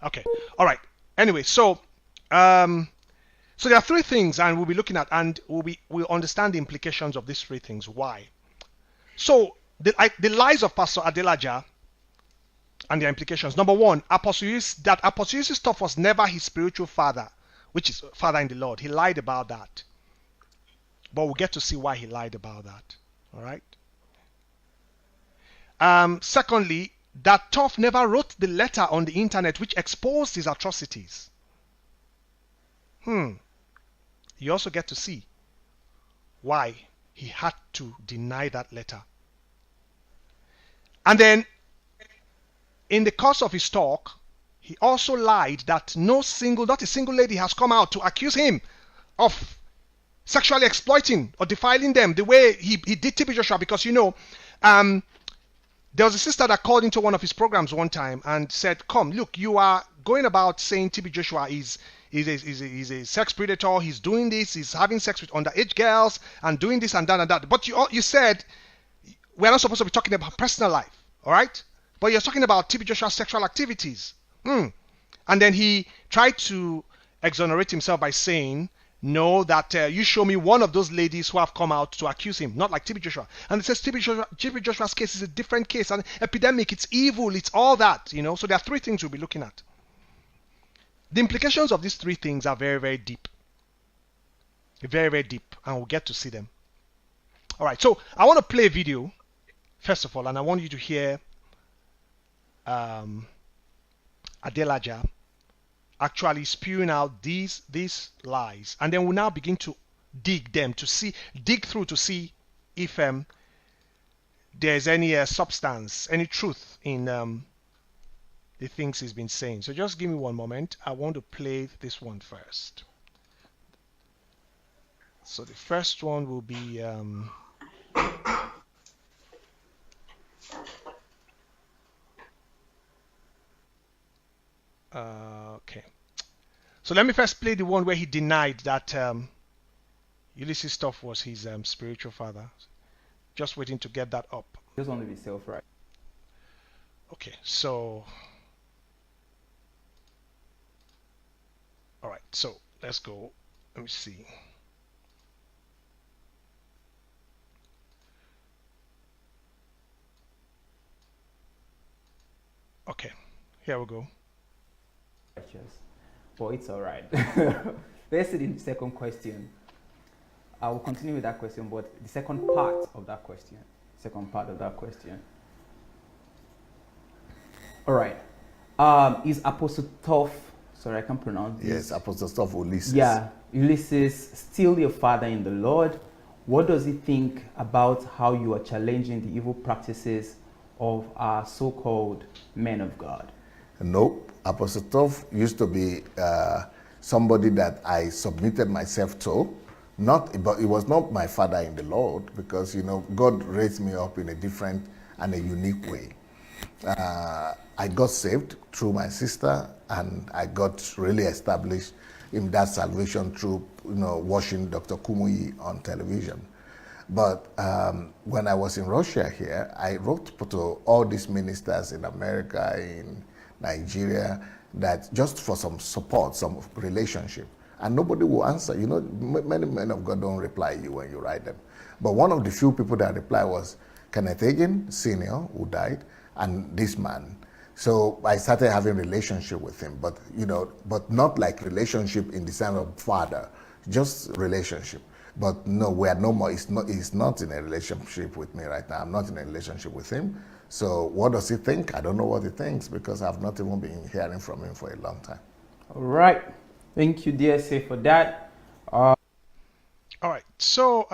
Okay. All right. Anyway, so there are three things, and we'll be looking at, and we'll understand the implications of these three things. Why? So the lies of Pastor Adelaja and their implications. Number one, Apostle Yusuf's stuff was never his spiritual father, which is father in the Lord. He lied about that, but we'll get to see why he lied about that. All right. Secondly, that Toff never wrote the letter on the internet which exposed his atrocities. You also get to see why he had to deny that letter. And then, in the course of his talk, he also lied that not a single lady has come out to accuse him of sexually exploiting or defiling them the way he did TB Joshua, because there was a sister that called into one of his programs one time and said, come, look, you are going about saying TB Joshua is a sex predator, he's doing this, he's having sex with underage girls and doing this and that and that. But you said we're not supposed to be talking about personal life, all right? But you're talking about TB Joshua's sexual activities. And then he tried to exonerate himself by saying, no, that you show me one of those ladies who have come out to accuse him, not like TB Joshua. And it says TB Joshua's case is a different case, an epidemic, it's evil, it's all that, you know. So there are three things we'll be looking at. The implications of these three things are very, very deep. Very, very deep, and we'll get to see them. All right, so I want to play a video, first of all, and I want you to hear Adelaja actually spewing out these lies, and then we'll now begin to dig through to see if there's any substance, any truth in the things he's been saying. So just give me one moment. I want to play this one first. So the first one will be okay. So let me first play the one where he denied that Ulysses stuff was his spiritual father. Just waiting to get that up. Just want to be self-right. Okay, so all right, so let's go. Let me see. Okay, here we go. Righteous. Well, it's all right. Let's see the second question. I will continue with that question, but the second part of that question. All right. Is Apostle Toph, sorry, I can't pronounce this. Yes, Apostle Toph Ulysses. Yeah, Ulysses, still your father in the Lord. What does he think about how you are challenging the evil practices of our so-called men of God? Nope. Apostle Toph used to be somebody that I submitted myself to. But it was not my father in the Lord, because God raised me up in a different and a unique way. I got saved through my sister, and I got really established in that salvation through watching Dr. Kumuyi on television. But when I was in Russia here, I wrote to all these ministers in America, in Nigeria, that just for some support, some relationship. And nobody will answer. Many men of God don't reply you when you write them. But one of the few people that replied was Kenneth Hagin, Senior, who died, and this man. So I started having relationship with him, but not like relationship in the sense of father, just relationship. But no, we are no more. He's not in a relationship with me right now. I'm not in a relationship with him. So what does he think? I don't know what he thinks, because I've not even been hearing from him for a long time. All right. Thank you, DSA, for that. All right. So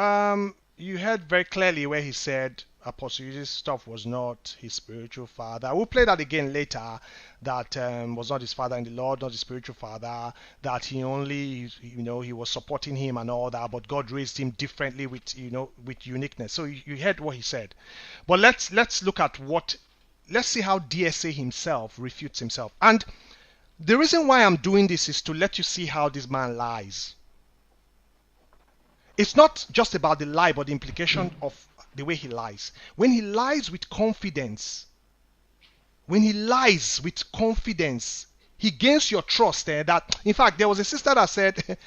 you heard very clearly where he said Apostle Yusuf's stuff was not his spiritual father. We'll play that again later. That was not his father in the Lord, not his spiritual father. That he only, he was supporting him and all that, but God raised him differently with uniqueness. So you heard what he said. But let's look at let's see how DSA himself refutes himself. And the reason why I'm doing this is to let you see how this man lies. It's not just about the lie, but the implication of the way he lies. When he lies with confidence, when he lies with confidence, he gains your trust. That, in fact, there was a sister that said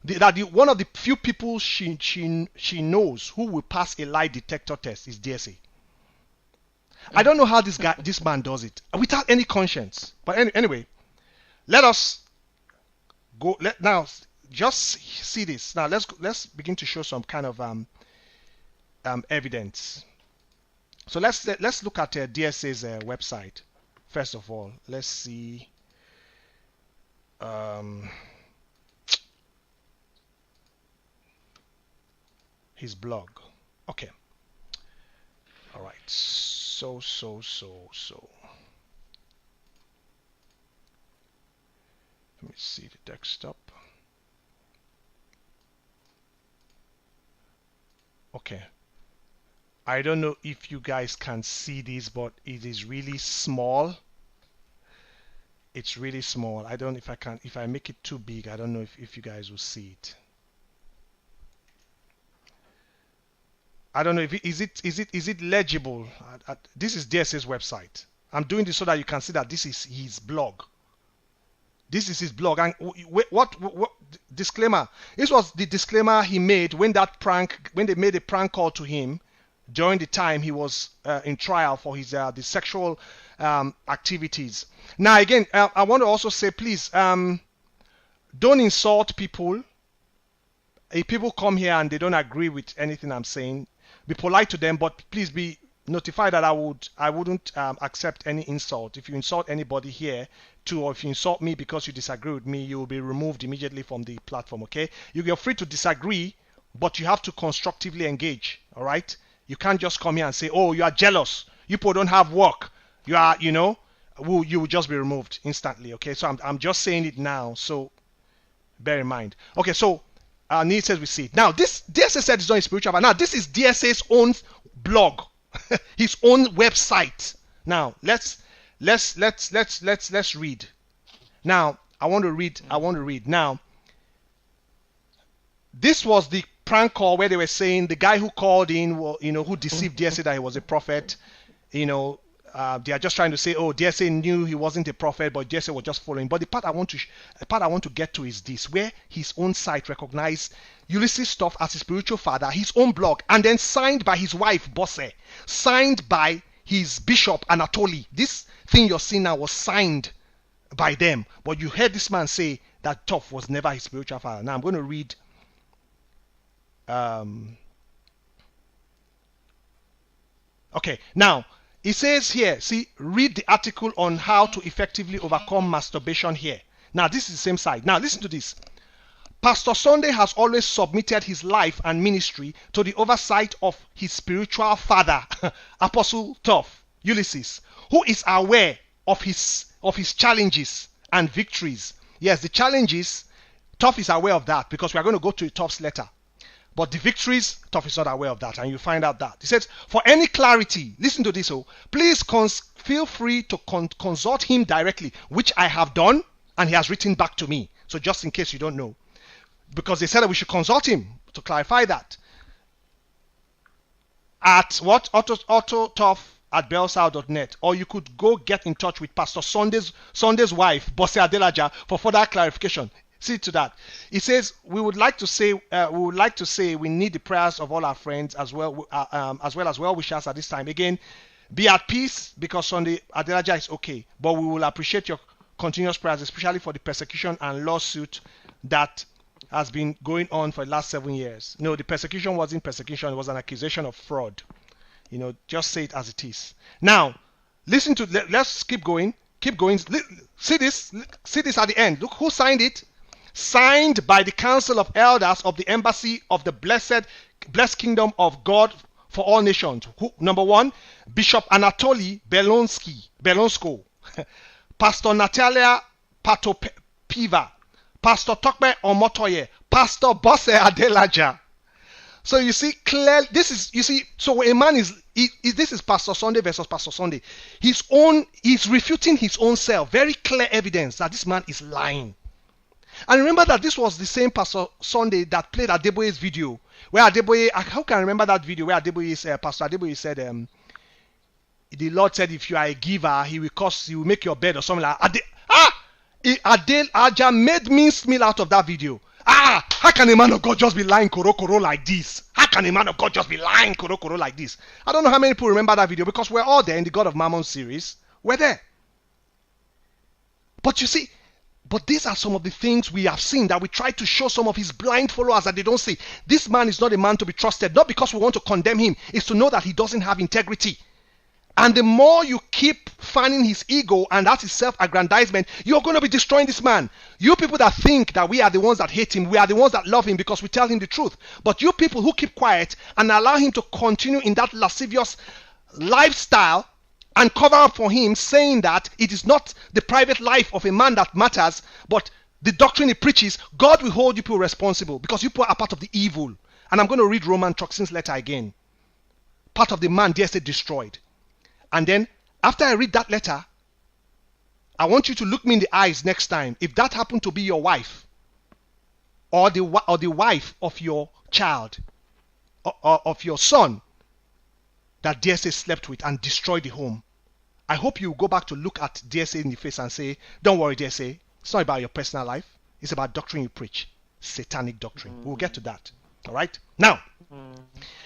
that one of the few people she knows who will pass a lie detector test is DSA. I don't know how this man does it without any conscience. But anyway, let us go. Now just see this. Now let's begin to show some kind of evidence. So let's look at DSA's website first of all. Let's see. His blog. Okay. All right. So. Let me see the desktop. Okay. I don't know if you guys can see this, but it is really small. It's really small. I don't know if I can, if I make it too big, I don't know if you guys will see it. I don't know if is it legible. This is DSA's website. I'm doing this so that you can see that this is his blog. This is his blog. And what disclaimer? This was the disclaimer he made when they made a prank call to him during the time he was in trial for his the sexual activities. Now again, I want to also say, please don't insult people. If people come here and they don't agree with anything I'm saying, be polite to them, but please be notified that I wouldn't accept any insult. If you insult anybody here too, or if you insult me because you disagree with me, you will be removed immediately from the platform. Okay, you're free to disagree, but you have to constructively engage. All right, you can't just come here and say, oh, you are jealous, you people don't have work, you are, you will just be removed instantly. Okay, so I'm just saying it now, so bear in mind. Okay, so Neil says we see it. Now this DSA said it's not a spiritual, but now this is DSA's own blog, his own website. Now let's read. Now I want to read. Now this was the prank call where they were saying the guy who called in, who deceived DSA that he was a prophet. They are just trying to say, oh, DSA knew he wasn't a prophet, but DSA was just following. But the part I want to get to is this, where his own site recognized Ulysses Stuff as his spiritual father, his own blog, and then signed by his wife, Bosse, signed by his bishop, Anatoly. This thing you're seeing now was signed by them. But you heard this man say that Tough was never his spiritual father. Now I'm going to read. Okay, now it says here, see, read the article on how to effectively overcome masturbation here. Now, this is the same side. Now, listen to this. Pastor Sunday has always submitted his life and ministry to the oversight of his spiritual father, Apostle Tough, Ulysses, who is aware of his challenges and victories. Yes, the challenges, Tough is aware of that because we are going to go to Tough's letter. But the victories, Tough is not aware of that, and you find out that. He says, for any clarity, listen to this, please feel free to consult him directly, which I have done, and he has written back to me. So just in case you don't know, because they said that we should consult him to clarify that. At what? autotough@bellsouth.net, or you could go get in touch with Pastor Sunday's wife, Bosse Adelaja, for further clarification. See to that. It says we would like to say we need the prayers of all our friends as well as well wishers at this time. Again, be at peace because Sunday Adelaja is okay, but we will appreciate your continuous prayers, especially for the persecution and lawsuit that has been going on for the last 7 years. No, the persecution wasn't persecution; it was an accusation of fraud. Just say it as it is. Now, listen to. Let's keep going. Keep going. See this at the end. Look who signed it. Signed by the Council of Elders of the Embassy of the Blessed Kingdom of God for all nations. Number 1, Bishop Anatoly Belonsko, Pastor Natalia Patopiva, Pastor Tokbe Omotoye, Pastor Bosse Adelaja. So you see, clearly, so a man this is Pastor Sunday versus Pastor Sunday. He's refuting his own self. Very clear evidence that this man is lying. And remember that this was the same Pastor Sunday that played Adeboye's video, where Adeboye, how can I remember that video where Pastor Adeboye said, the Lord said, if you are a giver, he will make your bed or something like that. Adelaja made mincemeat out of that video. How can a man of God just be lying koro like this? How can a man of God just be lying koro like this? I don't know how many people remember that video, because we're all there in the God of Mammon series. We're there. But you see, but these are some of the things we have seen that we try to show some of his blind followers that they don't see. This man is not a man to be trusted, not because we want to condemn him. It's to know that he doesn't have integrity. And the more you keep fanning his ego, and that's his self-aggrandizement, you're going to be destroying this man. You people that think that we are the ones that hate him, we are the ones that love him because we tell him the truth. But you people who keep quiet and allow him to continue in that lascivious lifestyle and cover up for him, saying that it is not the private life of a man that matters, but the doctrine he preaches, God will hold you people responsible, because you people are part of the evil. And I'm going to read Roman Truxin's letter again. Part of the man DSA destroyed. And then, after I read that letter, I want you to look me in the eyes next time. If that happened to be your wife, or the wife of your child, or of your son, that DSA slept with and destroyed the home, I hope you go back to look at DSA in the face and say, don't worry, DSA, it's not about your personal life. It's about doctrine you preach. Satanic doctrine. We'll get to that. All right? Now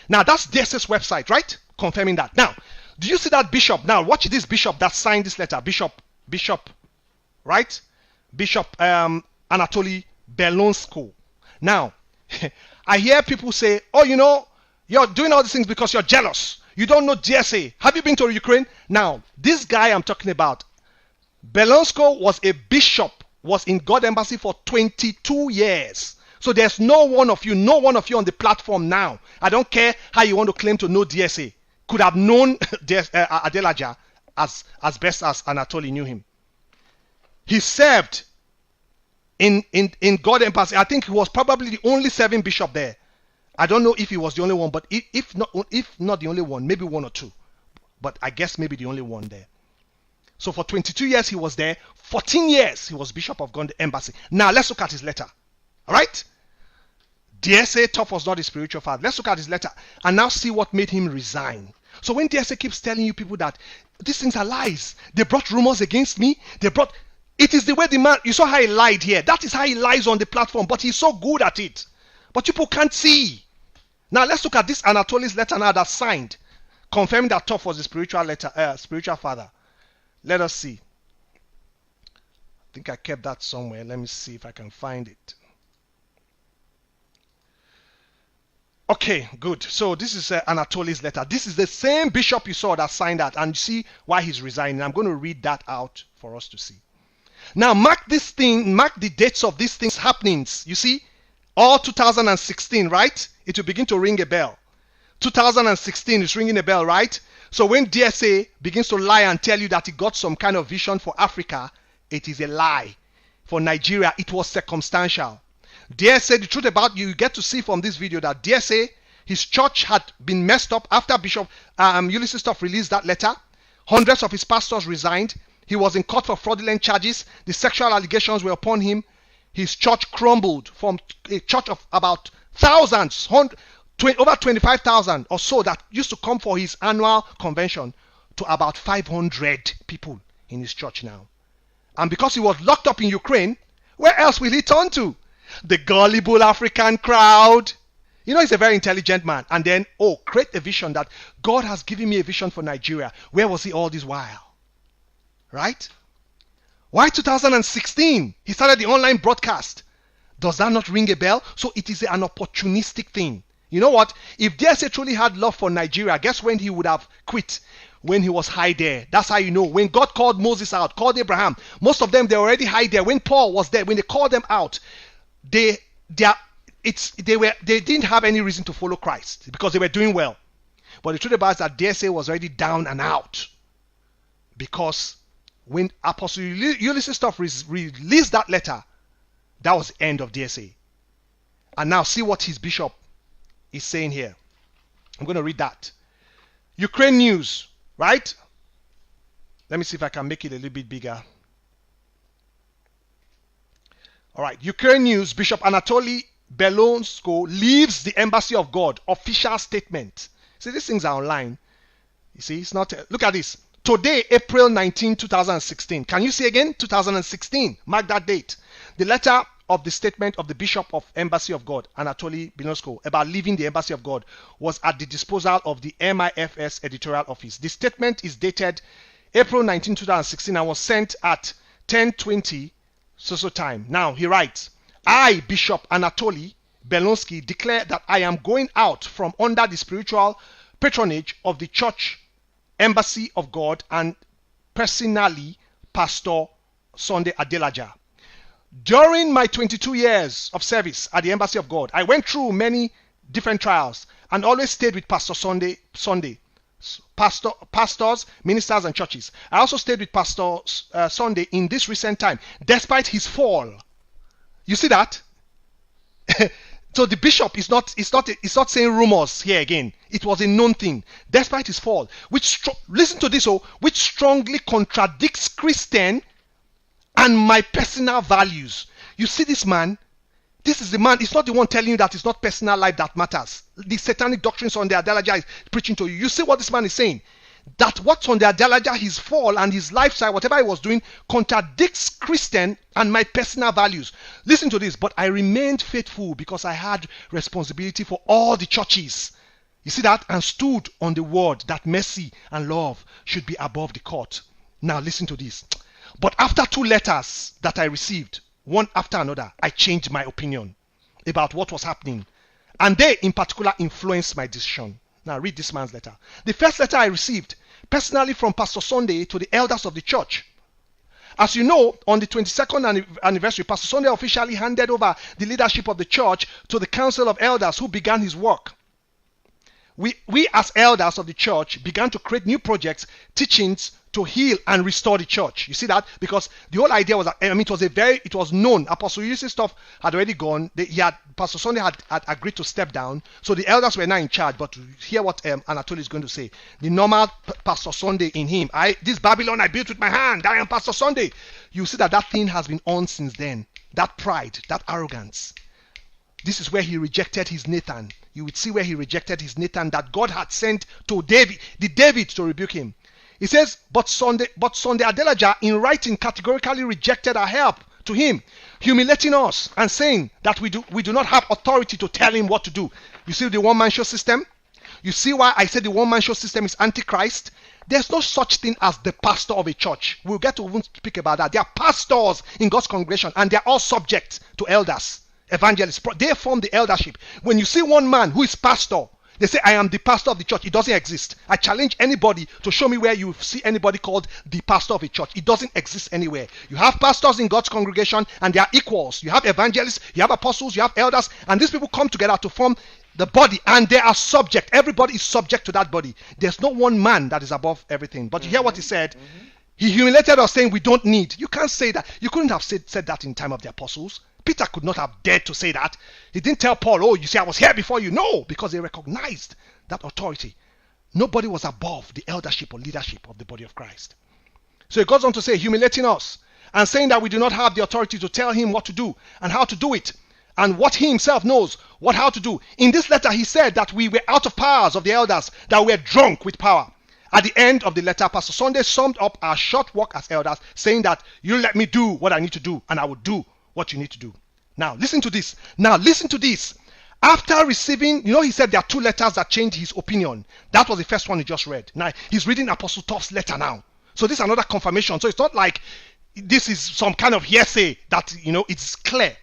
that's DSA's website, right? Confirming that. Now, do you see that bishop? Now, watch this bishop that signed this letter. Bishop, right? Bishop Anatoly Belonsko. Now, I hear people say, oh, you're doing all these things because you're jealous. You don't know DSA. Have you been to Ukraine? Now, this guy I'm talking about, Belonsko was a bishop, was in God Embassy for 22 years. So there's no one of you on the platform now. I don't care how you want to claim to know DSA. Could have known Adelaja as best as Anatoly knew him. He served in God Embassy. I think he was probably the only serving bishop there. I don't know if he was the only one, but if not the only one, maybe one or two. But I guess maybe the only one there. So for 22 years he was there. 14 years he was bishop of God Embassy. Now let's look at his letter. All right? DSA Tough was not his spiritual father. Let's look at his letter and now see what made him resign. So when DSA keeps telling you people that these things are lies, they brought rumors against me, it is the way the man, you saw how he lied here. That is how he lies on the platform, but he's so good at it. But people can't see. Now let's look at this Anatoly's letter now that's signed, confirming that Tough was the spiritual father. Let us see. I think I kept that somewhere. Let me see if I can find it. Okay, good. So this is Anatoly's letter. This is the same bishop you saw that signed that, and you see why he's resigning. I'm going to read that out for us to see. Now mark the dates of these things happenings. You see, all 2016, right? It will begin to ring a bell. 2016 is ringing a bell, right? So when DSA begins to lie and tell you that he got some kind of vision for Africa, it is a lie. For Nigeria, it was circumstantial. DSA, the truth about you get to see from this video that DSA, his church had been messed up after Bishop Ulysses Tough released that letter. Hundreds of his pastors resigned. He was in court for fraudulent charges. The sexual allegations were upon him. His church crumbled from a church of about thousands, over 25,000 or so that used to come for his annual convention, to about 500 people in his church now. And because he was locked up in Ukraine, where else will he turn to? The gullible African crowd. He's a very intelligent man. And then, create a vision that God has given me a vision for Nigeria. Where was he all this while? Right? Why 2016? He started the online broadcast. Does that not ring a bell? So it is an opportunistic thing. You know what? If DSA truly had love for Nigeria, guess when he would have quit? When he was high there. That's how you know. When God called Moses out, called Abraham, most of them, they already high there. When Paul was there, when they called them out, they didn't have any reason to follow Christ because they were doing well. But the truth about it is that DSA was already down and out, because when Apostle Ulysses Tough released that letter, that was the end of DSA. And now see what his bishop is saying here. I'm going to read that. Ukraine news, right? Let me see if I can make it a little bit bigger. All right, Ukraine news. Bishop Anatoly Belonsko leaves the Embassy of God. Official statement. See, these things are online. You see, it's not. Look at this. Today, April 19, 2016. Can you see again? 2016. Mark that date. The letter of the statement of the Bishop of Embassy of God, Anatoly Binosko, about leaving the Embassy of God was at the disposal of the MIFS editorial office. The statement is dated April 19, 2016 and was sent at 10:20 so time. Now he writes, I, Bishop Anatoly Belonsky, declare that I am going out from under the spiritual patronage of the Church Embassy of God and personally Pastor Sunday Adelaja. During my 22 years of service at the Embassy of God, I went through many different trials and always stayed with Pastor Sunday, pastors, ministers, and churches. I also stayed with Pastor Sunday in this recent time, despite his fall. You see that? So the bishop is not saying rumors here again. It was a known thing, despite his fall, which listen to this, which strongly contradicts Christian and my personal values. You see this man? This is the man. It's not the one telling you that it's not personal life that matters. The satanic doctrines on the Adelaja is preaching to you. You see what this man is saying? That what's on the Adelaja, his fall and his lifestyle, whatever he was doing, contradicts Christian and my personal values. Listen to this. But I remained faithful because I had responsibility for all the churches. You see that? And stood on the word that mercy and love should be above the court. Now listen to this. But after 2 letters that I received, one after another, I changed my opinion about what was happening. And they in particular influenced my decision. Now read this man's letter. The first letter I received personally from Pastor Sunday to the elders of the church. As you know, on the 22nd anniversary, Pastor Sunday officially handed over the leadership of the church to the council of elders who began his work. We as elders of the church began to create new projects, teachings to heal and restore the church. You see that? Because the whole idea was that, it was known. Apostle Ulysses' stuff had already gone. Pastor Sunday had agreed to step down. So the elders were now in charge. But to hear what Anatoly is going to say, the normal Pastor Sunday in him, this Babylon I built with my hand, I am Pastor Sunday. You see that thing has been on since then. That pride, that arrogance. This is where he rejected his Nathan. You would see where he rejected his Nathan that God had sent to David to rebuke him. He says, but Sunday Adelaja in writing categorically rejected our help to him, humiliating us and saying that we do not have authority to tell him what to do. You see the one-man show system? You see why I said the one-man show system is antichrist? There's no such thing as the pastor of a church. We'll get to even speak about that. There are pastors in God's congregation and they're all subject to elders, evangelists. They form the eldership. When you see one man who is pastor, they say, I am the pastor of the church. It doesn't exist. I challenge anybody to show me where you see anybody called the pastor of a church. It doesn't exist anywhere. You have pastors in God's congregation and they are equals. You have evangelists, you have apostles, you have elders, and these people come together to form the body and they are subject. Everybody is subject to that body. There's no one man that is above everything. But you hear what he said? He humiliated us saying we don't need. You can't say that. You couldn't have said that in time of the apostles. Peter could not have dared to say that. He didn't tell Paul, oh, you see, I was here before you. No, because they recognized that authority. Nobody was above the eldership or leadership of the body of Christ. So he goes on to say, humiliating us and saying that we do not have the authority to tell him what to do and how to do it and what he himself knows how to do. In this letter, he said that we were out of powers of the elders, that we were drunk with power. At the end of the letter, Pastor Sunday summed up our short work as elders, saying that you let me do what I need to do and I will do what you need to do. Now listen to this. After receiving, he said there are 2 letters that changed his opinion. That was the first one he just read. Now he's reading Apostle Toph's letter now. So this is another confirmation. So it's not like this is some kind of hearsay that it's clear.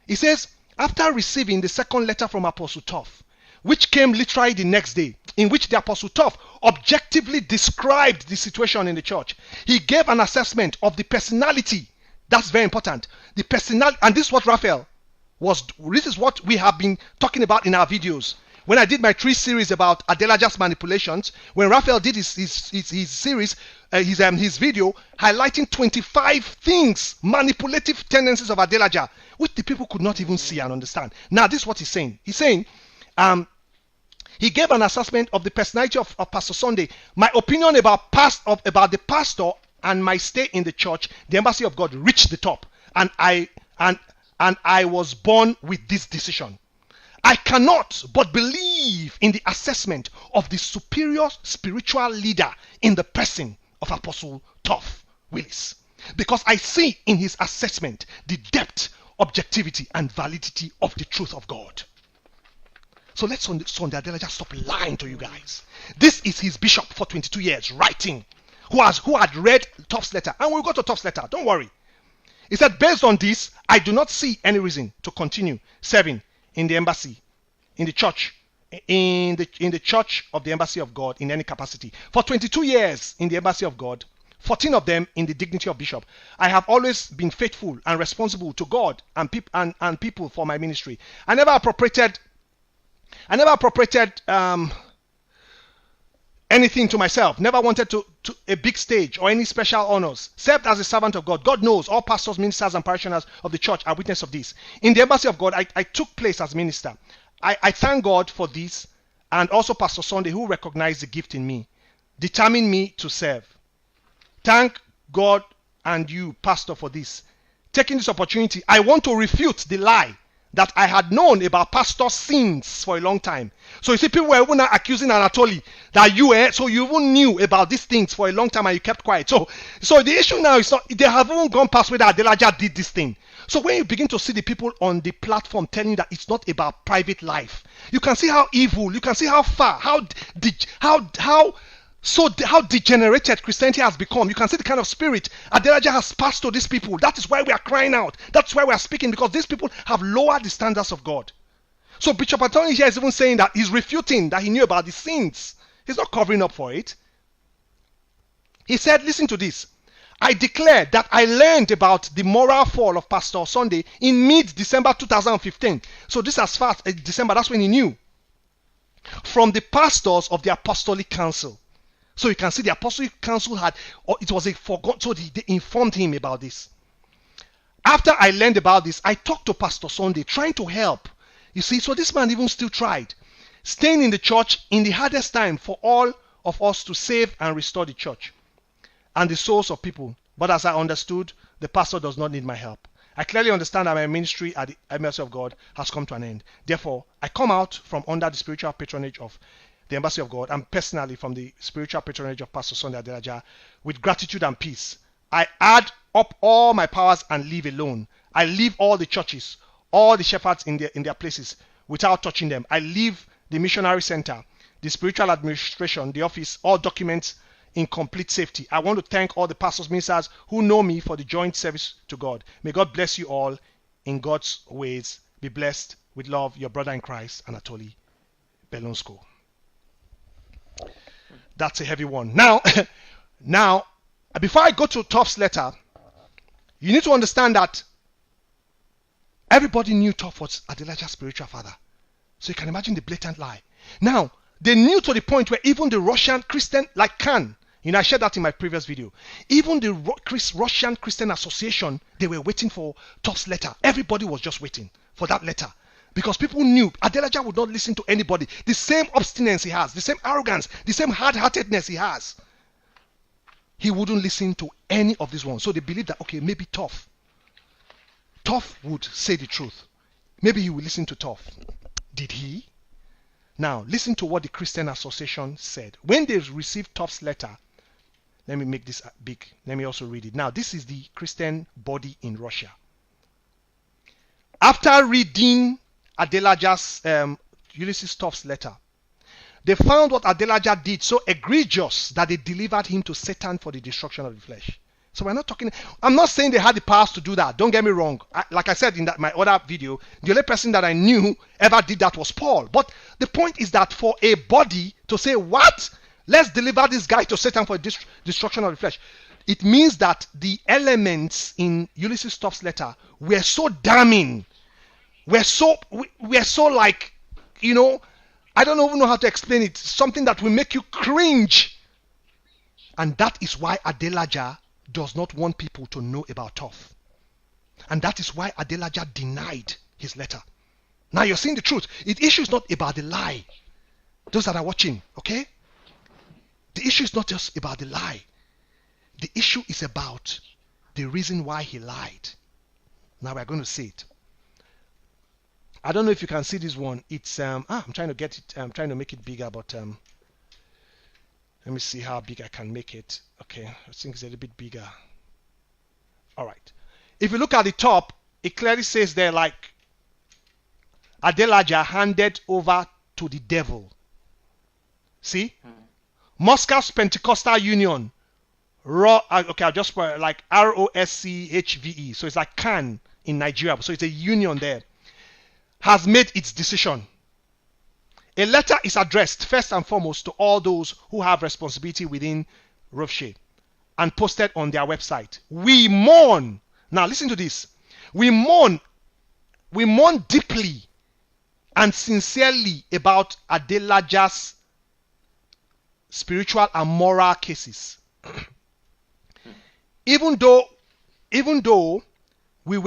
He says, after receiving the second letter from Apostle Toph, which came literally the next day, in which the Apostle Toph objectively described the situation in the church, he gave an assessment of the personality. That's very important. The personality, and this is what this is what we have been talking about in our videos. When I did my 3 series about Adelaja's manipulations, when Raphael did his series, his video highlighting 25 things, manipulative tendencies of Adelaja, which the people could not even see and understand. Now this is what he's saying. He's saying, he gave an assessment of the personality of Pastor Sunday. My opinion about the pastor and my stay in the church, the Embassy of God, reached the top, and I was born with this decision. I cannot but believe in the assessment of the superior spiritual leader in the person of Apostle Tough Willis, because I see in his assessment the depth, objectivity, and validity of the truth of God. So let's Sunday Adelaja stop lying to you guys. This is his bishop for 22 years writing, who had read Tough's letter, and we'll go to Tough's letter. Don't worry. He said, based on this, I do not see any reason to continue serving in the embassy, in the church, in the church of the embassy of God in any capacity. For 22 years in the embassy of God, 14 of them in the dignity of bishop, I have always been faithful and responsible to God and people for my ministry. I never appropriated anything to myself, never wanted to a big stage or any special honors, served as a servant of God. God knows all pastors, ministers, and parishioners of the church are witness of this. In the embassy of God, I took place as minister. I thank God for this, and also Pastor Sunday, who recognized the gift in me, determined me to serve. Thank God and you, Pastor, for this. Taking this opportunity, I want to refute the lie that I had known about pastor's sins for a long time. So you see, people were even accusing Anatoly that so you even knew about these things for a long time and you kept quiet. So the issue now is not, they have even gone past whether Adelaja did this thing. So when you begin to see the people on the platform telling you that it's not about private life, you can see how evil, you can see how far, how degenerated Christianity has become. You can see the kind of spirit Adelaja has passed to these people. That is why we are crying out. That's why we are speaking, because these people have lowered the standards of God. So Bishop Anthony here is even saying that he's refuting that he knew about the sins. He's not covering up for it. He said, listen to this. I declare that I learned about the moral fall of Pastor Sunday in mid-December 2015. So this as far as December, that's when he knew. From the pastors of the Apostolic Council. So you can see the Apostolic Council it was a forgotten, so they informed him about this. After I learned about this, I talked to Pastor Sunday, trying to help. You see, so this man even still tried. Staying in the church in the hardest time for all of us to save and restore the church and the souls of people. But as I understood, the pastor does not need my help. I clearly understand that my ministry at the embassy of God has come to an end. Therefore, I come out from under the spiritual patronage of the embassy of God, and personally from the spiritual patronage of Pastor Sunday Adelaja, with gratitude and peace. I add up all my powers and leave alone. I leave all the churches, all the shepherds in their places without touching them. I leave the missionary center, the spiritual administration, the office, all documents in complete safety. I want to thank all the pastors, ministers who know me for the joint service to God. May God bless you all in God's ways. Be blessed. With love, your brother in Christ, Anatoly Belonsko. That's a heavy one. Now, before I go to Tough's letter, you need to understand that everybody knew Tough was Adelaja's spiritual father. So you can imagine the blatant lie. Now, they knew to the point where even the Russian Christian, like Khan, I shared that in my previous video. Even the Russian Christian Association, they were waiting for Tough's letter. Everybody was just waiting for that letter. Because people knew Adelaja would not listen to anybody. The same obstinance he has, the same arrogance, the same hard-heartedness he has. He wouldn't listen to any of these ones. So they believed that, okay, maybe Tough would say the truth. Maybe he will listen to Tough. Did he? Now, listen to what the Christian Association said. When they received Tough's letter, let me make this big. Let me also read it. Now, this is the Christian body in Russia. After reading Adelaja's Ulysses Tough's letter, they found what Adelaja did so egregious that they delivered him to Satan for the destruction of the flesh. So I'm not saying they had the powers to do that. Don't get me wrong. Like I said in my other video, the only person that I knew ever did that was Paul. But the point is that for a body to say, what? Let's deliver this guy to Satan for destruction of the flesh. It means that the elements in Ulysses Tough's letter were so damning. We're so like, I don't even know how to explain it. Something that will make you cringe. And that is why Adelaja does not want people to know about Tough. And that is why Adelaja denied his letter. Now you're seeing the truth. The issue is not about the lie. Those that are watching, okay? The issue is not just about the lie. The issue is about the reason why he lied. Now we're going to see it. I don't know if you can see this one. It's I'm trying to get it. I'm trying to make it bigger, but let me see how big I can make it. Okay, I think it's a little bit bigger. All right. If you look at the top, it clearly says there like Adelaja handed over to the devil. See? Moscow's Pentecostal Union. Okay, I'll just put like ROSCHVE. So it's like CAN in Nigeria. So it's a union there. Has made its decision. A letter is addressed first and foremost to all those who have responsibility within Rovshe and posted on their website. We mourn. Now listen to this. We mourn deeply and sincerely about Adelaja's spiritual and moral cases. Even though we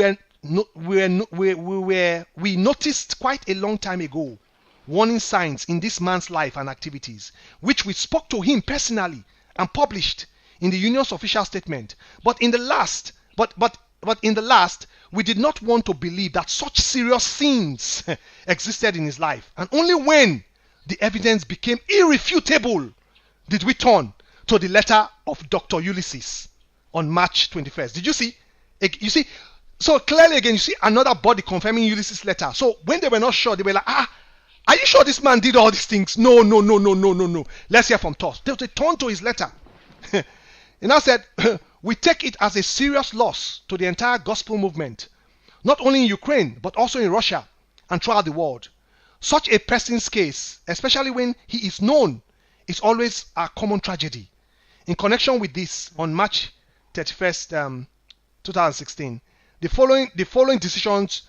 noticed quite a long time ago warning signs in this man's life and activities, which we spoke to him personally and published in the union's official statement. But in the last, we did not want to believe that such serious sins existed in his life. And only when the evidence became irrefutable did we turn to the letter of Dr. Ulysses on March 21st. Did you see? You see? So clearly again, you see another body confirming Ulysses' letter. So when they were not sure, they were like, are you sure this man did all these things? No. Let's hear from Thos. They turned to his letter. And I said, we take it as a serious loss to the entire gospel movement, not only in Ukraine, but also in Russia and throughout the world. Such a person's case, especially when he is known, is always a common tragedy. In connection with this, on March 31st, 2016, the following decisions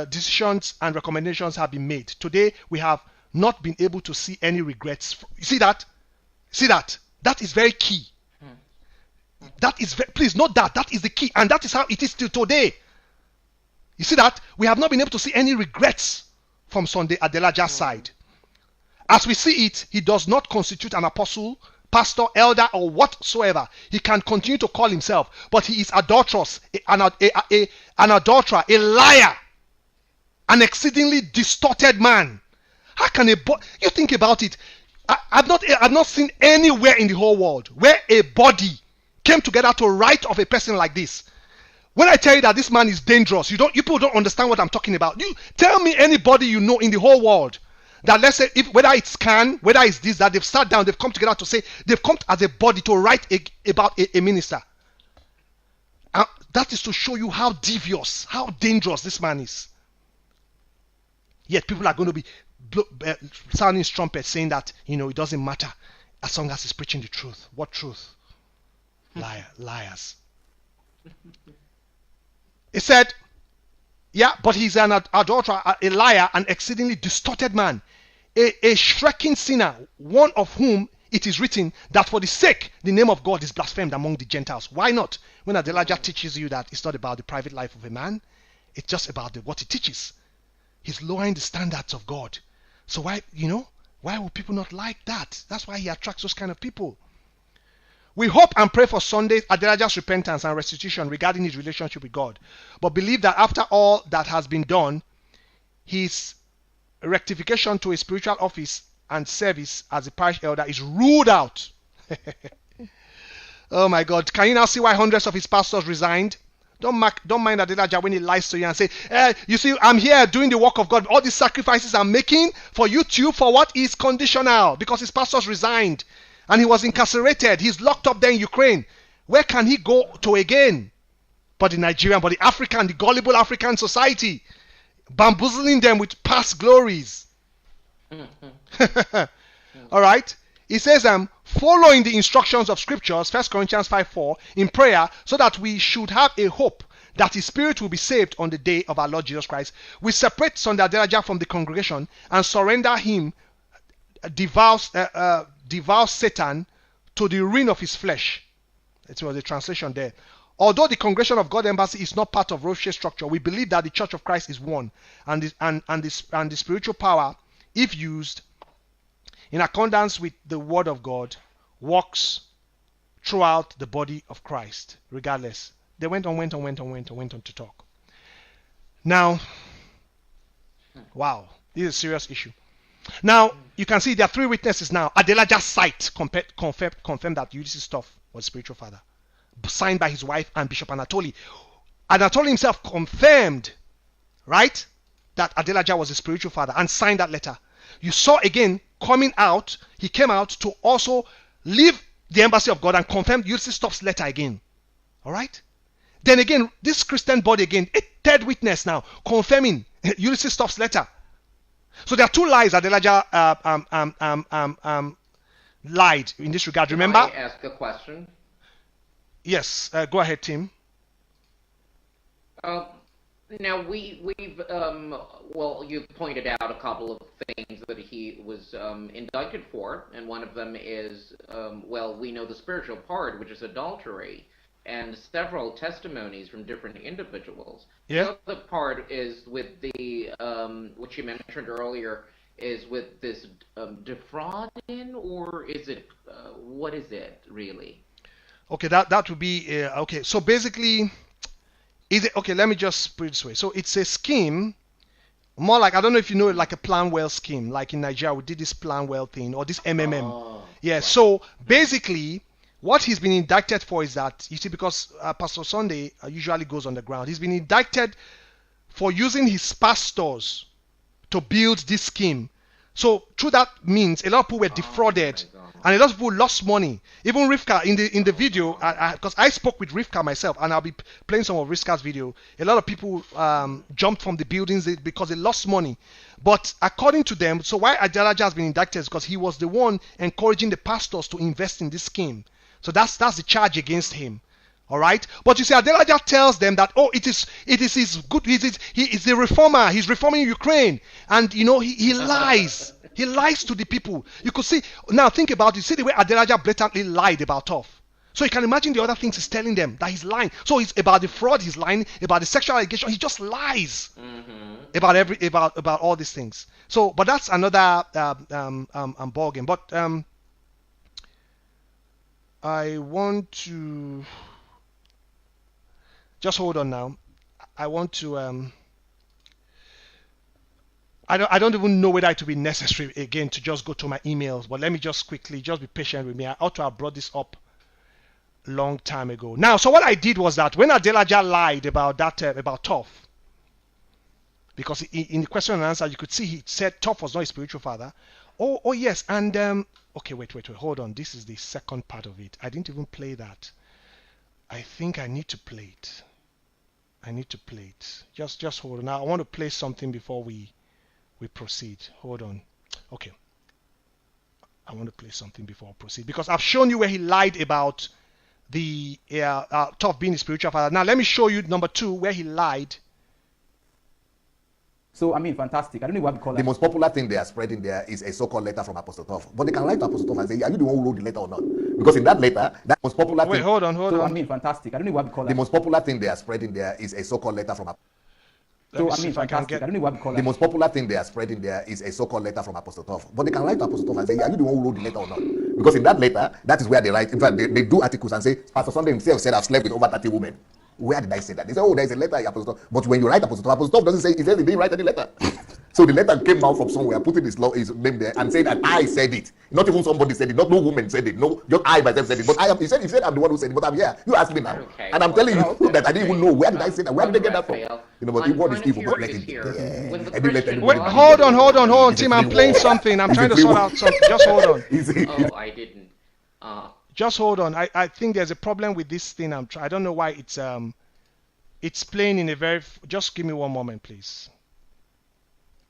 decisions and recommendations have been made. Today, we have not been able to see any regrets. You see that? See that? That is very key. That is please note that. That is the key. And that is how it is till today. You see that? We have not been able to see any regrets from Sunday Adelaja's side. As we see it, he does not constitute an apostle, pastor, elder, or whatsoever. He can continue to call himself, but he is adulterous, an adulterer, a liar, an exceedingly distorted man. How can you think about it? I've not seen anywhere in the whole world where a body came together to write of a person like this. When I tell you that this man is dangerous, you people don't understand what I'm talking about. You tell me anybody you know in the whole world that, let's say, whether it's Can, whether it's this, that they've sat down, they've come together to say, they've come as a body to write about a minister. That is to show you how devious, how dangerous this man is. Yet people are going to be sounding his trumpet saying that, it doesn't matter as long as he's preaching the truth. What truth? Liars. He said, yeah, but he's an adulterer, a liar, an exceedingly distorted man, a shrieking sinner, one of whom it is written that for the sake the name of God is blasphemed among the Gentiles. Why not? When Adelaja teaches you that it's not about the private life of a man, it's just about what he teaches. He's lowering the standards of God. So why would people not like that? That's why he attracts those kind of people. We hope and pray for Sunday Adelaja's repentance and restitution regarding his relationship with God, but believe that after all that has been done, his rectification to his spiritual office and service as a parish elder is ruled out. Oh my God. Can you now see why hundreds of his pastors resigned? Don't mind Adelaja when he lies to you and say, you see, I'm here doing the work of God. All these sacrifices I'm making for YouTube, for what is conditional? Because his pastors resigned. And he was incarcerated. He's locked up there in Ukraine. Where can he go to again? But the Nigerian, but the African, the gullible African society, bamboozling them with past glories. All right. He says, following the instructions of scriptures, 1 Corinthians 5:4, in prayer, so that we should have a hope that his spirit will be saved on the day of our Lord Jesus Christ. We separate Sunday Adelaja from the congregation and surrender him, devour Satan to the ruin of his flesh. It was a translation there. Although the Congregation of God Embassy is not part of Rovshe structure, we believe that the Church of Christ is one, and the spiritual power, if used in accordance with the Word of God, works throughout the body of Christ. Regardless, they went on to talk. Now, Wow, this is a serious issue. Now, you can see there are three witnesses now. Adelaja's sight confirmed that Ulysses Stuff was spiritual father, signed by his wife and Bishop Anatoly. Anatoly himself confirmed, right, that Adelaja was a spiritual father and signed that letter. You saw again coming out, he came out to also leave the embassy of God and confirm Ulysses Stuff's letter again. All right? Then again, this Christian body again, a third witness now, confirming Ulysses Stuff's letter. So there are two lies Adelaja lied in this regard. Remember? Can I ask a question? Yes, go ahead, Tim. Now we've well, you pointed out a couple of things that he was indicted for, and one of them is well, we know the spiritual part, which is adultery, and several testimonies from different individuals. Yeah. The other part is with the which you mentioned earlier, is with this defrauding, or is it what is it really? Okay, that would be okay. So basically, is it okay? Let me just put it this way. So it's a scheme, more like, I don't know if you know it, like a plan well scheme. Like in Nigeria, we did this plan well thing, or this MMM. Oh, Yeah. right. So basically, what he's been indicted for is that, you see, because Pastor Sunday usually goes on the ground, he's been indicted for using his pastors to build this scheme. So through that means a lot of people were defrauded, and a lot of people lost money. Even Rivka in the video, because I spoke with Rivka myself, and I'll be playing some of Rivka's video. A lot of people jumped from the buildings because they lost money. But according to them, so why Adelaja has been indicted is because he was the one encouraging the pastors to invest in this scheme. So that's the charge against him. All right, but you see, Adelaja tells them that, oh, it is his good. He is a reformer. He's reforming Ukraine, and you know he lies. He lies to the people. You could see now. Think about it. See the way Adelaja blatantly lied about Toff. So you can imagine the other things he's telling them that he's lying. So it's about the fraud. He's lying about the sexual allegation. He just lies about all these things. So, but that's another ball game. But I want to. Just hold on now. I want to. I don't even know whether it will be necessary again to just go to my emails. But let me just quickly, just be patient with me. I ought to have brought this up long time ago. Now, so what I did was that when Adelaja lied about that about Toff, because in the question and answer you could see he said Toff was not a spiritual father. Oh yes, and okay, wait, hold on. This is the second part of it. I didn't even play that. I think I need to play it. Just hold on. Now I want to play something before we proceed. Hold on. Okay. I want to play something before I proceed because I've shown you where he lied about the Toff being a spiritual father. Now let me show you number 2 where he lied. So, I mean, fantastic. I don't know what we call The it. most popular thing they are spreading there is a so-called letter from Apostle Toff. But they can write to Apostle Toff and say, are you the one who wrote the letter or not? Because in that letter, that most popular Wait, thing... hold on. So, I mean, fantastic. I don't know what we call The it. most popular thing they are spreading there is a so-called letter from Apostle Let me So, I see mean, if I can fantastic. I get. don't know what we call The it. most popular thing they are spreading there is a so-called letter from Apostle Toff. But they can write to Apostle Toff and say, are you the one who wrote the letter or not? Because in that letter, that is where they write. In fact, they do articles and say, Pastor Sunday himself said, I've slept with over 30 women. Where did I say that? They say, oh, there's a letter in Apostle Toff. But when you write Apostle Toff doesn't say, he says he didn't write any letter. So the letter came out from somewhere, putting his name there and saying that I said it. Not even somebody said it, not no woman said it, no, just I myself said it. But he said I'm the one who said it, but I'm here. You ask me now. Okay. And I'm telling you Okay. that I didn't even know. Where did I say that? Where did they get that from? Raphael, You know, but I'm what is kind of evil? But let curious it here. yeah. When the Every letter Christian you Wait, write- hold on, It's a Tim. I'm free playing war. something. I'm It's a trying to free sort war. out something. Just hold on. Oh, I didn't. Just hold on. I think there's a problem with this thing. I don't know why it's playing in a very. Just give me one moment, please.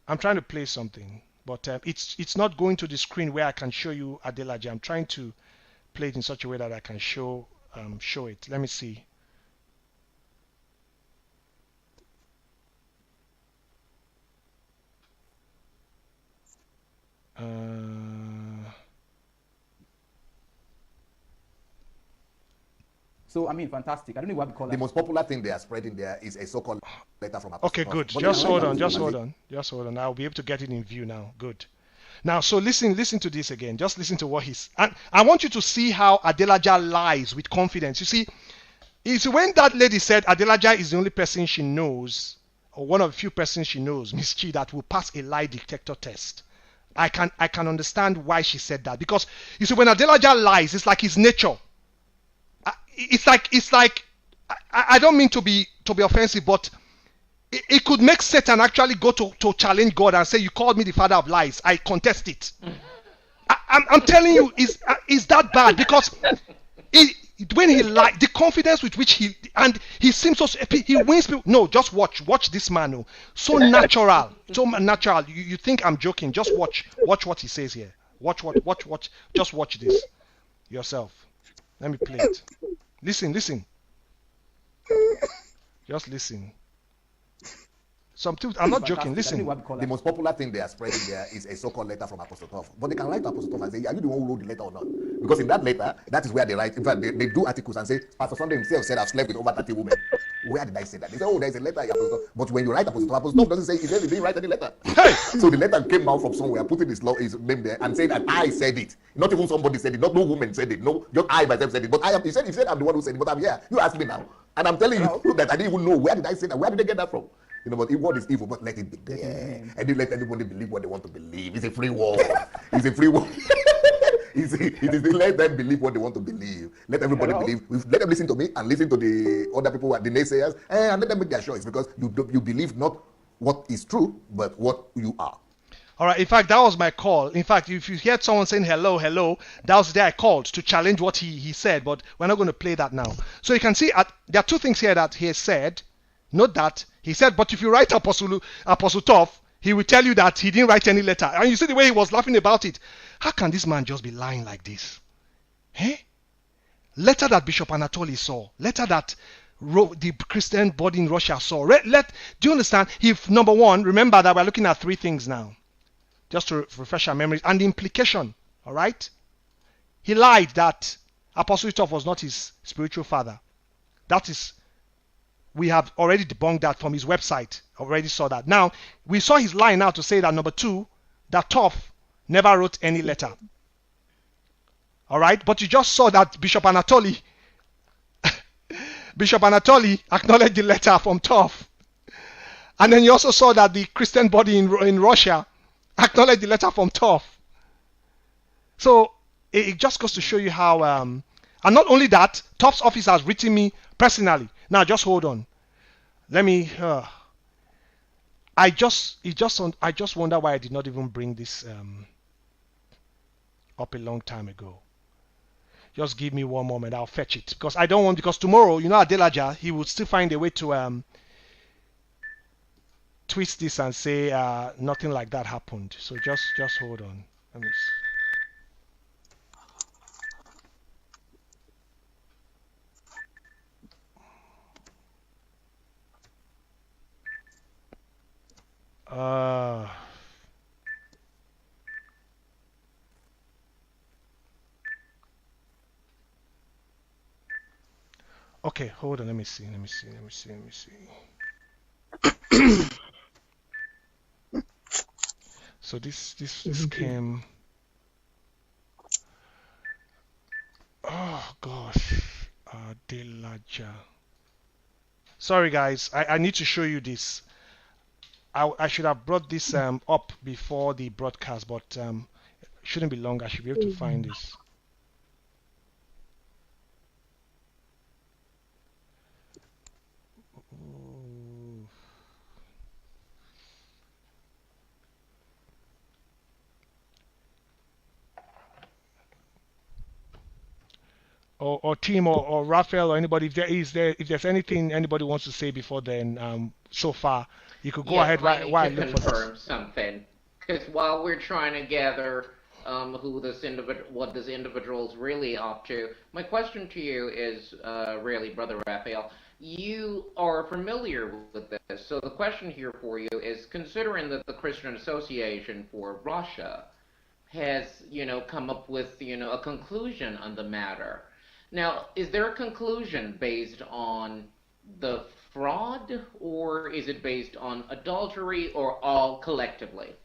I'm trying to play something, but it's not going to the screen where I can show you Adelaja. I'm trying to play it in such a way that I can show it. Let me see. So, I mean, fantastic. I don't know what we call The it. most popular thing they are spreading there is a so-called letter from Apostle Okay, Toff. good. But Just they hold can on. write Just to him hold and on. Just hold on. I'll be able to get it in view now. Good. Now, so listen to this again. Just listen to what he's. And I want you to see how Adelaja lies with confidence. You see, it's when that lady said Adelaja is the only person she knows one of the few persons she knows, Miss Chi, that will pass a lie detector test. I can understand why she said that, because you see, when Adelaja lies, it's like his nature. It's like I don't mean to be offensive, but it could make Satan actually go to challenge God and say, "You called me the father of lies. I contest it." I'm telling you, is that bad? Because when he lies, the confidence with which he seems so, he wins people. No, just watch this man. Oh, so natural. You think I'm joking? Just watch what he says here. Watch. Just watch this yourself. Let me play it. Listen. Just listen. I'm not joking. Listen. The most popular thing they are spreading there is a so-called letter from Apostle Toph. But they can write to Apostle Toph and say, are you the one who wrote the letter or not? Because in that letter, that is where they write. In fact, they do articles and say, Pastor Sunday himself said, I've slept with over 30 women. Where did I say that? They say, oh, there's a letter, Apostle Toph. But when you write Apostle Toph doesn't say, he didn't write any letter. Hey! So the letter came out from somewhere, putting his name there and saying that I said it. Not even somebody said it. Not no woman said it. No, just I myself said it. But he said I'm the one who said it. But I'm here. You ask me now. And I'm telling you that I didn't even know. Where did I say that? Where did they get that from? But what is evil? But let it be there. And you let anybody believe what they want to believe. It's a free world. It's a free world. It is let them believe what they want to believe. Let everybody believe. Let them listen to me and listen to the other people, the naysayers, and let them make their choice, because you believe not what is true, but what you are. All right. In fact, that was my call. In fact, if you heard someone saying hello, that was the day I called to challenge what he said. But we're not going to play that now. So you can see there are two things here that he has said. Note that he said, but if you write Apostle Toph, he will tell you that he didn't write any letter. And you see the way he was laughing about it. How can this man just be lying like this? Letter that Bishop Anatoly saw. Letter that the Christian body in Russia saw. Do you understand? Number one, remember that we're looking at three things now. Just to refresh our memories. And the implication. All right? He lied that Apostle Toph was not his spiritual father. That is... We have already debunked that from his website. Already saw that. Now, we saw his lie now to say that number two, that Toph never wrote any letter. All right? But you just saw that Bishop Anatoly acknowledged the letter from Toph. And then you also saw that the Christian body in Russia acknowledged the letter from Toph. So, it just goes to show you how... and not only that, Toph's office has written me personally. Now, just hold on. Let me. I just wonder why I did not even bring this up a long time ago. Just give me one moment. I'll fetch it, because I don't want. Because tomorrow, Adelaja, he would still find a way to twist this and say nothing like that happened. So just hold on. Let me see. Okay, hold on. Let me see. So this came. Oh gosh, Adelaja. Sorry guys, I need to show you this. I should have brought this up before the broadcast, but it shouldn't be long. I should be able to find this. Or team or Raphael or anybody, if there's anything anybody wants to say before then, so far, you could go ahead while I look for confirm something. Because while we're trying to gather what this individual's really up to, my question to you is really, Brother Raphael, you are familiar with this. So the question here for you is, considering that the Christian Association for Russia has, come up with, a conclusion on the matter. Now, is there a conclusion based on the fraud, or is it based on adultery, or all collectively?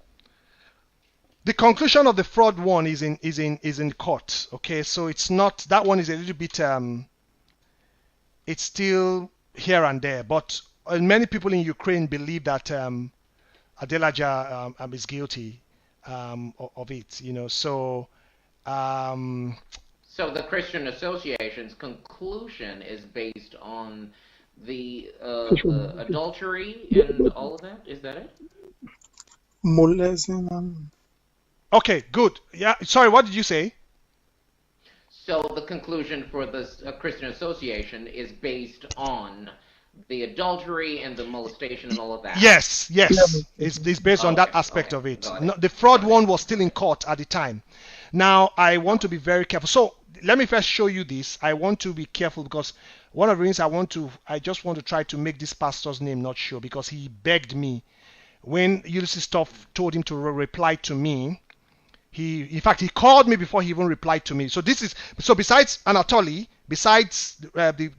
The conclusion of the fraud one is in court. Okay, so it's not, that one is a little bit it's still here and there, but many people in Ukraine believe that Adelaja is guilty of it, So, um, So the Christian Association's conclusion is based on the adultery and all of that. Is that it? okay, good. Yeah, sorry, what did you say? So the conclusion for this Christian Association is based on the adultery and the molestation and all of that. Yes. It's based on that aspect of it. No, the fraud one was still in court at the time. Now, I want to be very careful. So, let me first show you this. I want to be careful because one of the reasons I just want to try to make this pastor's name not show, because he begged me when Ulysses Stuff told him to reply to me. In fact, he called me before he even replied to me. So besides Anatoly, besides the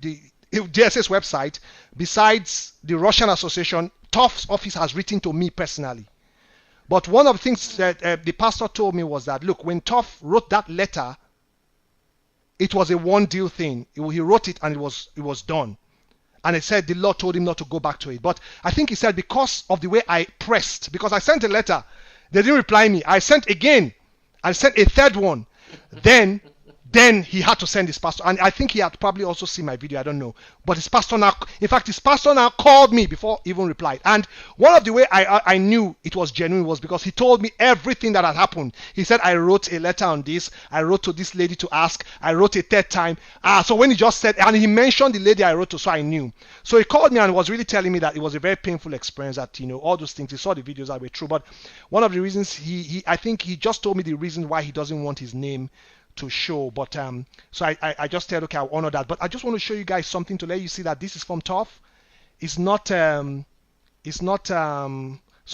DSS website, besides the Russian Association, Tuff's office has written to me personally. But one of the things that the pastor told me was that, look, when Tuff wrote that letter, it was a one deal thing. He wrote it and it was done. And he said the Lord told him not to go back to it. But I think he said because of the way I pressed, because I sent a letter, they didn't reply me. I sent again. I sent a third one. Then he had to send his pastor. And I think he had probably also seen my video. I don't know. But his pastor now called me before he even replied. And one of the way I knew it was genuine was because he told me everything that had happened. He said, I wrote a letter on this. I wrote to this lady to ask. I wrote a third time. So when he just said, and he mentioned the lady I wrote to, so I knew. So he called me and was really telling me that it was a very painful experience, that, all those things. He saw the videos that were true. But one of the reasons I think he just told me the reason why he doesn't want his name to show. But so I just said, okay, I'll honor that. But I just want to show you guys something to let you see that this is from Tuff. It's not so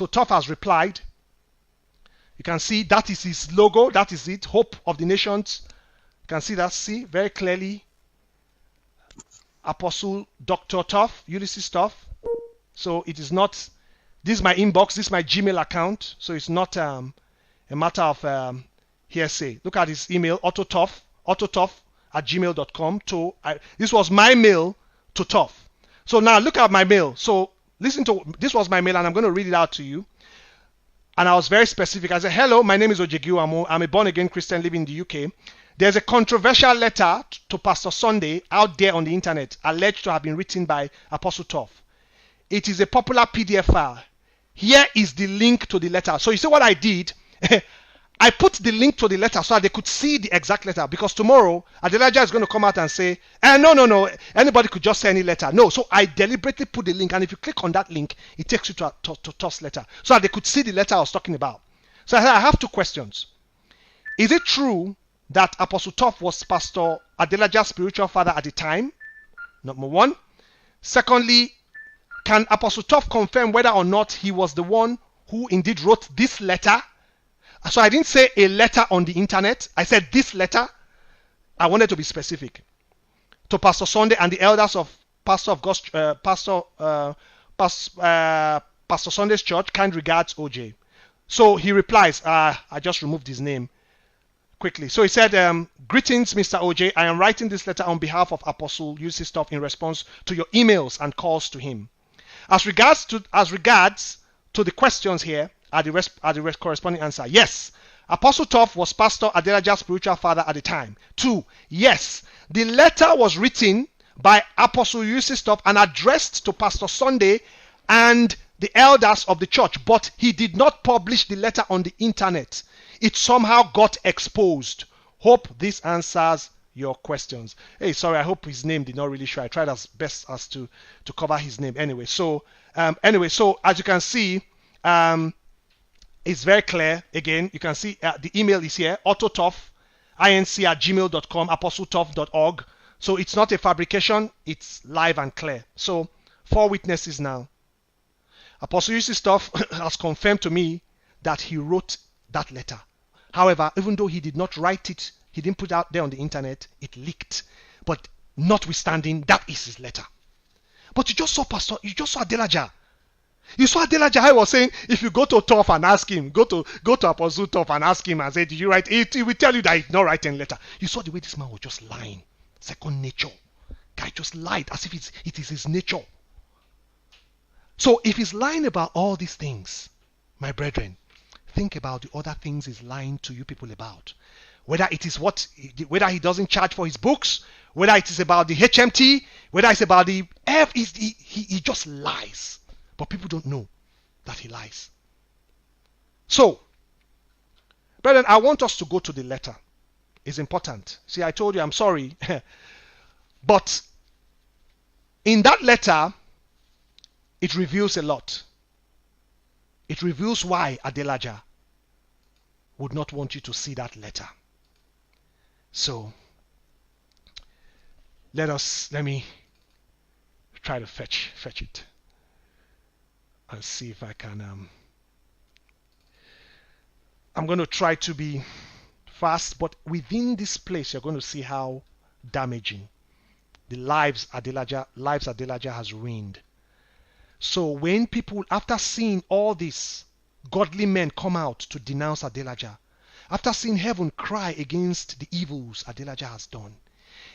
Tuff has replied. You can see that is his logo. That is it. Hope of the Nations. You can see that. See very clearly. Apostle Dr. Tuff, Ulysses Tuff. So it is not. This is my inbox. This is my Gmail account. So it's not a matter of hearsay. Look at his email, autotuff@gmail.com. This was my mail to Tuff. So now look at my mail. So listen to, this was my mail and I'm going to read it out to you. And I was very specific. I said, hello, my name is Ojegiwamo. I'm a born-again Christian living in the UK. There's a controversial letter to Pastor Sunday out there on the internet alleged to have been written by Apostle Tuff. It is a popular PDF file. Here is the link to the letter. So you see what I did? I put the link to the letter so that they could see the exact letter, because tomorrow Adelaja is going to come out and say, no, anybody could just say any letter. No, so I deliberately put the link, and if you click on that link, it takes you to Tuff's letter so that they could see the letter I was talking about. So I have two questions. Is it true that Apostle Tuff was Pastor Adelaja's spiritual father at the time? Number one. Secondly, can Apostle Tuff confirm whether or not he was the one who indeed wrote this letter? So I didn't say a letter on the internet. I said this letter. I wanted to be specific. To Pastor Sunday and the elders of Pastor Sunday's church. Kind regards, OJ. So he replies. I just removed his name quickly. So he said, greetings, Mr. OJ. I am writing this letter on behalf of Apostle Ulysses Tuff in response to your emails and calls to him. As regards to the questions here, at the corresponding answer. Yes, Apostle Tuff was Pastor Adelaja's spiritual father at the time. 2. Yes, the letter was written by Apostle Ulysses Tuff and addressed to Pastor Sunday and the elders of the church, but he did not publish the letter on the internet. It somehow got exposed. Hope this answers your questions. Hey, sorry, I hope his name did not really show. I tried as best as to cover his name. Anyway, so as you can see, it's very clear. Again, you can see the email is here, autotuff@gmail.com, apostletuff.org. So it's not a fabrication, it's live and clear. So 4 witnesses now. Apostle Ulysses Tuff has confirmed to me that he wrote that letter. However, even though he did not write it, he didn't put it out there on the internet, it leaked. But notwithstanding, that is his letter. But you just saw Adelaja. You saw Adelaja. I was saying, if you go to Tuff and ask him, go to Apostle Tuff and ask him and say, did you write it? He will tell you that he did not write any letter. You saw the way this man was just lying. Second nature. Guy just lied as if it is his nature. So if he's lying about all these things, my brethren, think about the other things he's lying to you people about. Whether it is whether he doesn't charge for his books, whether it is about the HMT, whether it's about the F, he just lies. But people don't know that he lies. So, brethren, I want us to go to the letter. It's important. See, I told you I'm sorry. But in that letter, it reveals a lot. It reveals why Adelaja would not want you to see that letter. So, let me try to fetch it and see if I can. I'm going to try to be fast, but within this place, you're going to see how damaging the lives Adelaja has ruined. So when people, after seeing all this, godly men come out to denounce Adelaja, after seeing heaven cry against the evils Adelaja has done,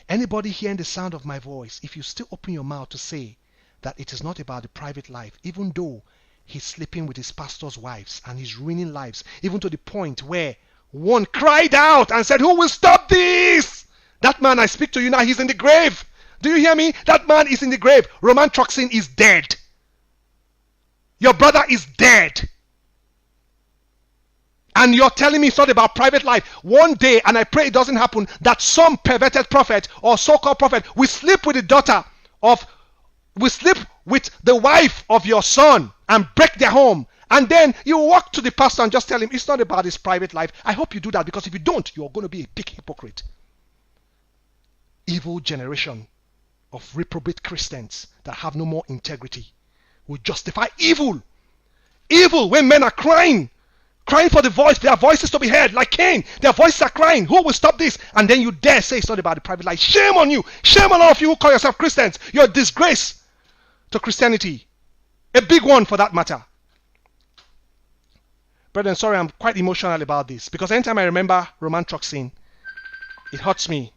anybody hearing the sound of my voice, if you still open your mouth to say that it is not about the private life, even though he's sleeping with his pastor's wives and he's ruining lives, even to the point where one cried out and said, "Who will stop this?" That man I speak to you now, he's in the grave. Do you hear me? That man is in the grave. Roman Troxin is dead. Your brother is dead. And you're telling me it's not about private life. One day, and I pray it doesn't happen, that some perverted prophet or so-called prophet will sleep with the wife of your son and break their home. And then you walk to the pastor and just tell him it's not about his private life. I hope you do that, because if you don't, you're going to be a big hypocrite. Evil generation of reprobate Christians that have no more integrity will justify evil. Evil when men are crying for their voices to be heard, like Cain. Their voices are crying. Who will stop this? And then you dare say it's not about the private life. Shame on you. Shame on all of you who call yourself Christians. You're a disgrace to Christianity. A big one for that matter. Brethren, sorry, I'm quite emotional about this, because anytime I remember Roman Troxin, it hurts me.